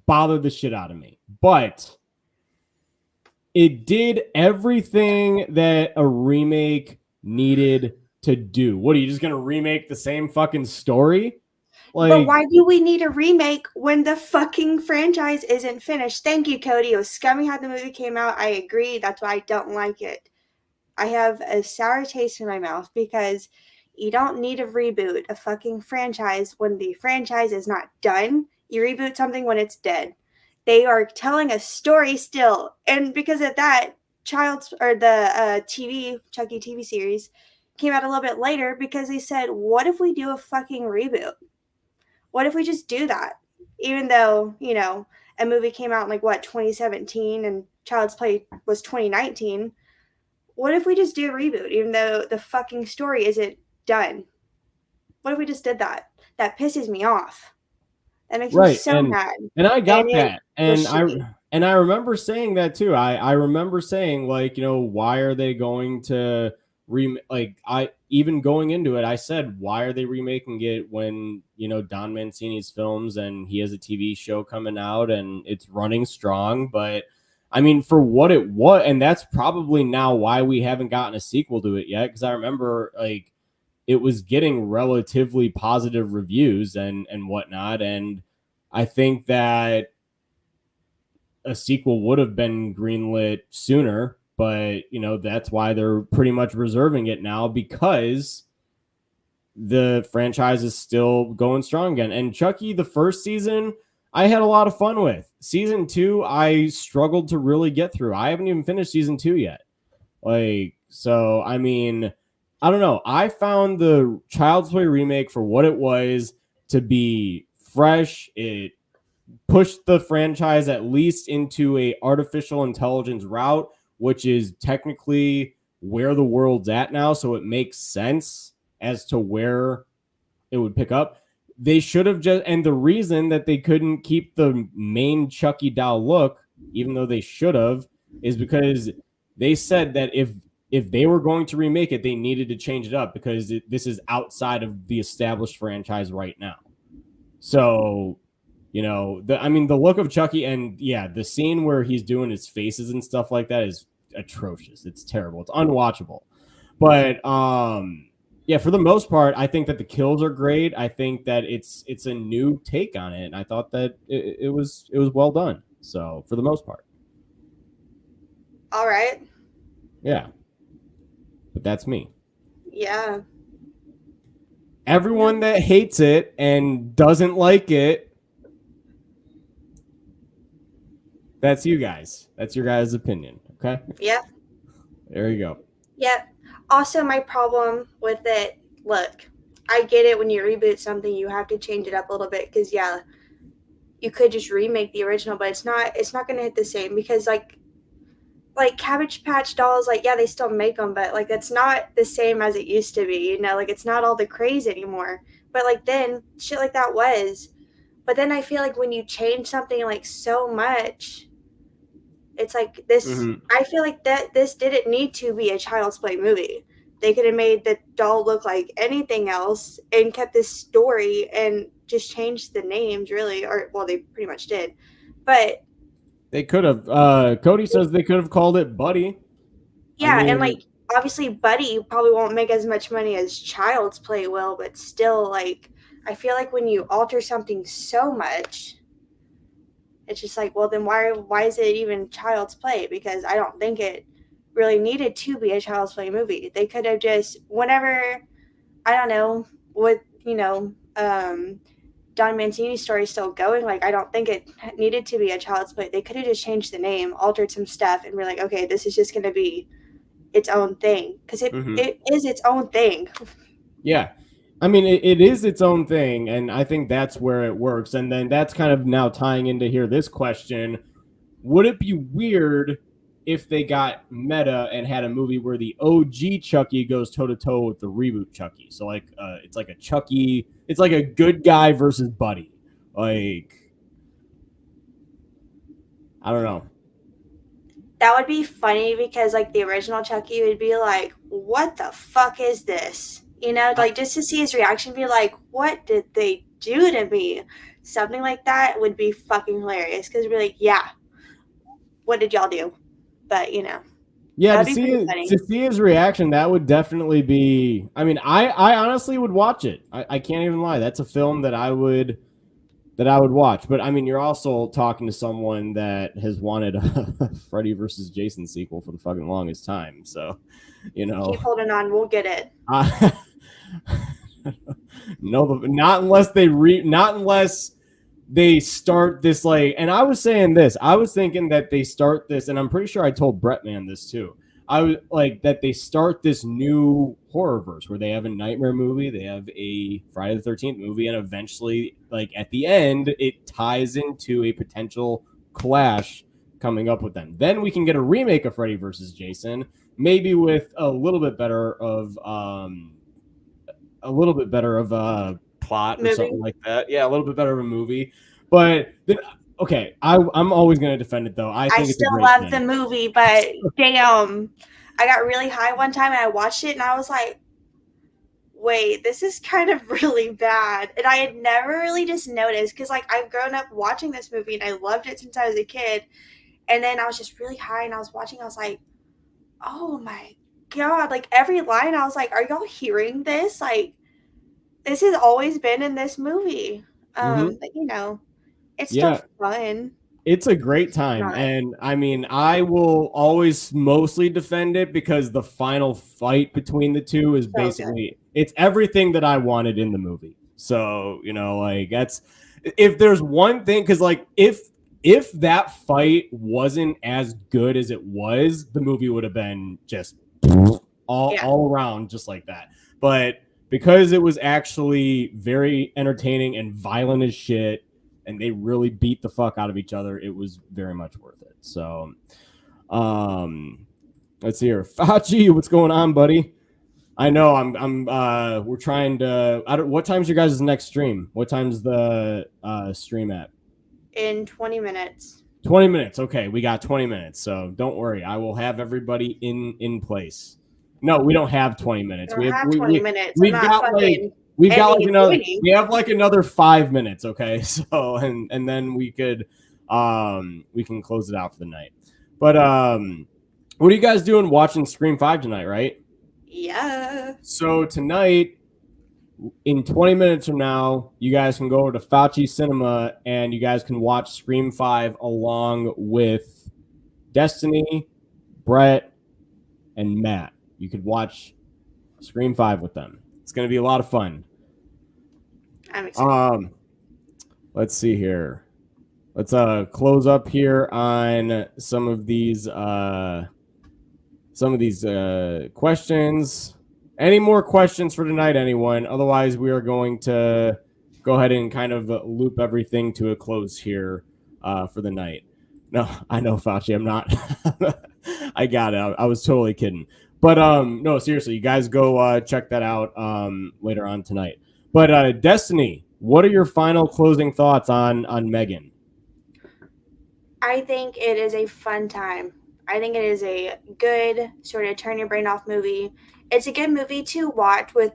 Bothered the shit out of me. But it did everything that a remake needed to do. What are you just gonna remake the same fucking story? Like, but why do we need a remake when the fucking franchise isn't finished? Thank you, Cody. It was scummy how the movie came out. I agree. That's why I don't like it. I have a sour taste in my mouth because you don't need to reboot a fucking franchise when the franchise is not done. You reboot something when it's dead. They are telling a story still. And because of that, the Chucky TV series came out a little bit later because they said, what if we do a fucking reboot? What if we just do that? Even though, you know, a movie came out in 2017 and Child's Play was 2019. What if we just do a reboot even though the fucking story isn't done? What if we just did that? That pisses me off. That makes me so mad. And I got that. And I remember saying that too. I remember saying why are they going to like I even going into it, I said, why are they remaking it when, you know, Don Mancini's films and he has a TV show coming out and it's running strong? But I mean, for what it was, and that's probably now why we haven't gotten a sequel to it yet, because I remember like it was getting relatively positive reviews and whatnot, and I think that a sequel would have been greenlit sooner, but you know, that's why they're pretty much reserving it now, because the franchise is still going strong again. And Chucky, the first season, I had a lot of fun with. Season 2, I struggled to really get through. I haven't even finished season 2 yet. Like, so I mean, I don't know. I found the Child's Play remake for what it was to be fresh. It pushed the franchise at least into a artificial intelligence route, which is technically where the world's at now, so it makes sense as to where it would pick up. They should have just, and the reason that they couldn't keep the main Chucky doll look, even though they should have, is because they said that if they were going to remake it, they needed to change it up because this is outside of the established franchise right now. So, you know, I mean, the look of Chucky, and yeah, the scene where he's doing his faces and stuff like that is atrocious. It's terrible. It's unwatchable. But yeah, for the most part, I think that the kills are great. I think that it's a new take on it, and I thought that it was well done. So for the most part, All right. yeah. But that's me. Yeah. Everyone that hates it and doesn't like it, that's you guys. That's your guys' opinion. Okay. Yeah. There you go. Yeah. Also, my problem with it, look, I get it when you reboot something, you have to change it up a little bit because, yeah, you could just remake the original, but it's not going to hit the same because, like Cabbage Patch dolls, like, yeah, they still make them, but, like, it's not the same as it used to be, you know? Like, it's not all the craze anymore. But, like, then, shit like that was. But then I feel like when you change something, like, so much, it's like this. Mhm. I feel like that this didn't need to be a Child's Play movie. They could have made the doll look like anything else and kept this story and just changed the names, really. Or, well, they pretty much did. But They could have. Cody says they could have called it Buddy. yeah, I mean, and like obviously Buddy probably won't make as much money as Child's Play will, but still, like, I feel like when you alter something so much, it's just like, well, then why is it even Child's Play? Because I don't think it really needed to be a Child's Play movie. They could have just, whenever, I don't know, with, you know, Don Mancini's story still going, like, I don't think it needed to be a Child's Play. They could have just changed the name, altered some stuff, and we're like, okay, this is just going to be its own thing. Because it is its own thing. yeah. I mean, it is its own thing, and I think that's where it works. And then that's kind of now tying into here this question. Would it be weird if they got meta and had a movie where the OG Chucky goes toe-to-toe with the reboot Chucky? So, like, it's like a Chucky... It's like a good guy versus Buddy. Like, I don't know. That would be funny because, like, the original Chucky would be like, what the fuck is this? You know, like, just to see his reaction, be like, what did they do to me? Something like that would be fucking hilarious because we're like, yeah, what did y'all do? But, you know. Yeah, to see his reaction, that would definitely be... I mean, I honestly would watch it. I can't even lie. That's a film that I would watch. But, I mean, you're also talking to someone that has wanted a Freddy versus Jason sequel for the fucking longest time. So, you know... Keep holding on. We'll get it. No, not unless they start this, like, and I was saying this. I was thinking that they start this, and I'm pretty sure I told Brettman this too. I was like that they start this new horror verse where they have a Nightmare movie, they have a Friday the 13th movie, and eventually, like, at the end, it ties into a potential clash coming up with them. Then we can get a remake of Freddy versus Jason, maybe with a little bit better of plot or something like that. Yeah, a little bit better of a movie. But then, okay, I'm always going to defend it though. I think I it's still a great love thing. the movie, but damn, I got really high one time and I watched it and I was like, wait, this is kind of really bad. And I had never really just noticed because, like, I've grown up watching this movie and I loved it since I was a kid. And then I was just really high and I was watching, I was like, oh my God. Like, every line, I was like, are y'all hearing this? Like, this has always been in this movie. Mhm. But, you know, it's still Yeah. fun. It's a great It's time. not. And I mean, I will always mostly defend it because the final fight between the two is So good. basically it's everything that I wanted in the movie. So, you know, like that's if there's one thing, because like if that fight wasn't as good as it was, the movie would have been just all around just like that. But because it was actually very entertaining and violent as shit, and they really beat the fuck out of each other, it was very much worth it. So, let's see here, Fauci, what's going on, buddy? I know we're trying to. What time's your guys' next stream? What time's the stream at? In 20 minutes. 20 minutes. Okay, we got 20 minutes. So don't worry, I will have everybody in place. No, we don't have 20 minutes. I don't have 20 minutes. I'm We've not got like fucking we've got like ending and another joining. we have like another 5 minutes, okay? So and then we can close it out for the night. But what are you guys doing watching Scream 5 tonight, right? Yeah. So tonight, in 20 minutes from now, you guys can go over to Fauci Cinema and you guys can watch Scream 5 along with Destiny, Brett, and Matt. You could watch Scream 5 with them. It's going to be a lot of fun. I'm excited. Let's see here. Let's close up here on some of these questions. Any more questions for tonight, anyone? Otherwise, we are going to go ahead and kind of loop everything to a close here for the night. No, I know, Fauci, I'm not. I got it. I was totally kidding. But no, seriously, you guys go check that out later on tonight. But Destiny, what are your final closing thoughts on M3GAN? I think it is a fun time. I think it is a good sort of turn your brain off movie. It's a good movie to watch with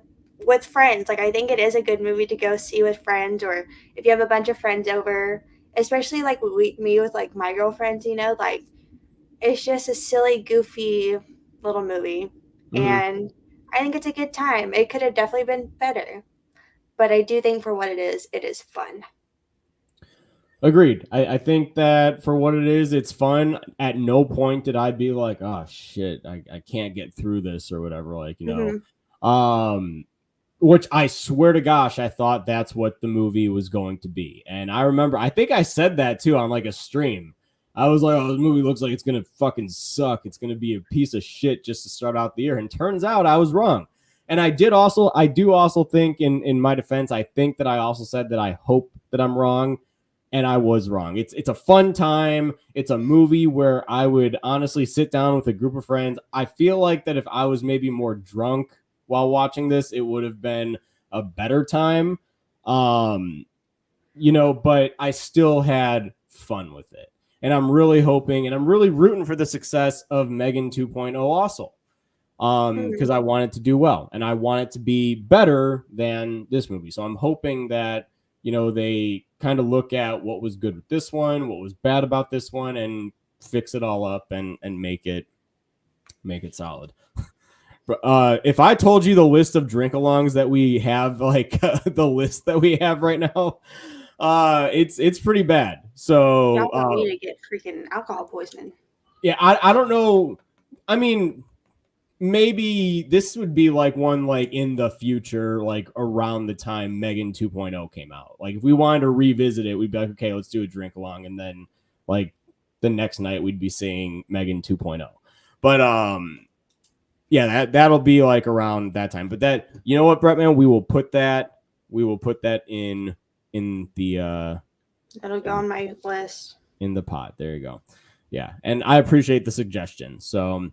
friends. Like, I think it is a good movie to go see with friends, or if you have a bunch of friends over, especially like me with like my girlfriends, you know, like it's just a silly, goofy little movie. Mm-hmm. And I think it's a good time. It could have definitely been better, but I do think for what it is fun. Agreed. I think that for what it is, it's fun. At no point did I be like, oh shit, I can't get through this or whatever. Like, you know, which I swear to gosh, I thought that's what the movie was going to be. And I remember, I think I said that too on like a stream. I was like, oh, this movie looks like it's going to fucking suck. It's going to be a piece of shit just to start out the year. And turns out I was wrong. And I do also think in my defense, I think that I also said that I hope that I'm wrong. And I was wrong. It's a fun time. It's a movie where I would honestly sit down with a group of friends. I feel like that if I was maybe more drunk while watching this, it would have been a better time. You know, but I still had fun with it. And I'm really hoping and I'm really rooting for the success of M3GAN 2.0 also. Because I want it to do well and I want it to be better than this movie. So I'm hoping that, you know, they kind of look at what was good with this one, what was bad about this one, and fix it all up and make it solid. But if I told you the list of drink-alongs that we have, like the list that we have right now, it's pretty bad. So Y'all want me to get freaking alcohol poisoning. Yeah, I don't know. I mean, maybe this would be like one like in the future, like around the time M3GAN 2.0 came out. Like if we wanted to revisit it, we'd be like, okay, let's do a drink along, and then like the next night we'd be seeing M3GAN 2.0. But yeah, that'll be like around that time. But that, you know what, Brett, man, we will put that in the That'll go on my list. In the pot. There you go. Yeah, and I appreciate the suggestion. So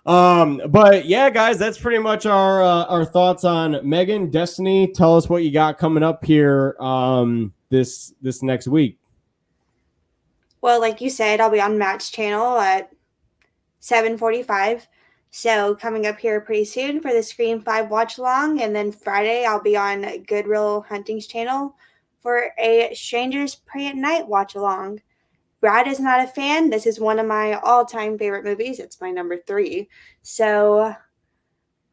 but yeah, guys, that's pretty much our thoughts on M3GAN. Destiny, tell us what you got coming up here this next week. Well, like you said, I'll be on Matt's channel at 7:45. So coming up here pretty soon for the Scream 5 watch along, and then Friday I'll be on Goodwill Hunting's channel for a Strangers Pray at Night watch along. Brad is not a fan. This is one of my all-time favorite movies. It's my number 3. So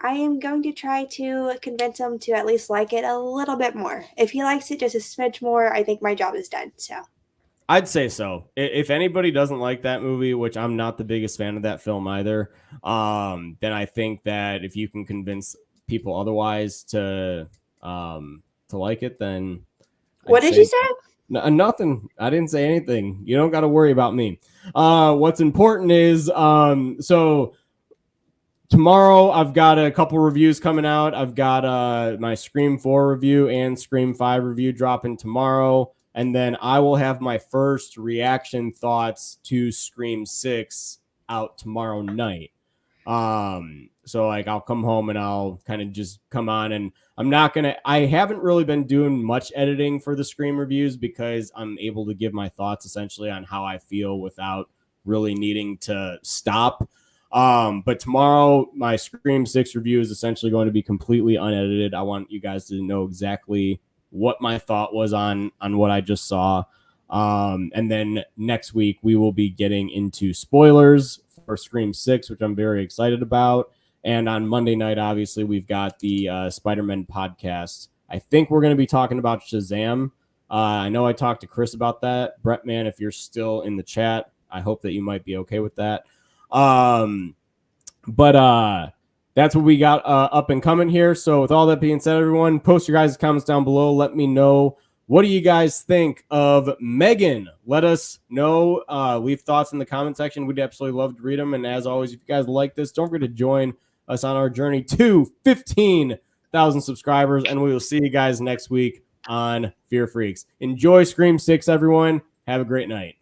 I am going to try to convince him to at least like it a little bit more. If he likes it just a smidge more, I think my job is done. So I'd say so. If anybody doesn't like that movie, which I'm not the biggest fan of that film either, then I think that if you can convince people otherwise to like it, then what did you say? Nothing. I didn't say anything. You don't got to worry about me. What's important is so tomorrow I've got a couple reviews coming out. I've got my Scream 4 review and Scream 5 review dropping tomorrow. And then I will have my first reaction thoughts to Scream 6 out tomorrow night. So like I'll come home and I'll kind of just come on, and I haven't really been doing much editing for the Scream reviews because I'm able to give my thoughts essentially on how I feel without really needing to stop. But tomorrow my Scream 6 review is essentially going to be completely unedited. I want you guys to know exactly what my thought was on what I just saw. And then next week we will be getting into spoilers for Scream 6, which I'm very excited about. And on Monday night, obviously, we've got the Spider-Man podcast. I think we're going to be talking about Shazam. I know I talked to Chris about that. Brett, man, if you're still in the chat, I hope that you might be okay with that. But that's what we got up and coming here. So with all that being said, everyone, post your guys' comments down below. Let me know, what do you guys think of M3GAN? Let us know. Leave thoughts in the comment section. We'd absolutely love to read them. And as always, if you guys like this, don't forget to join us on our journey to 15,000 subscribers. And we will see you guys next week on Fear Freaks. Enjoy Scream 6, everyone. Have a great night.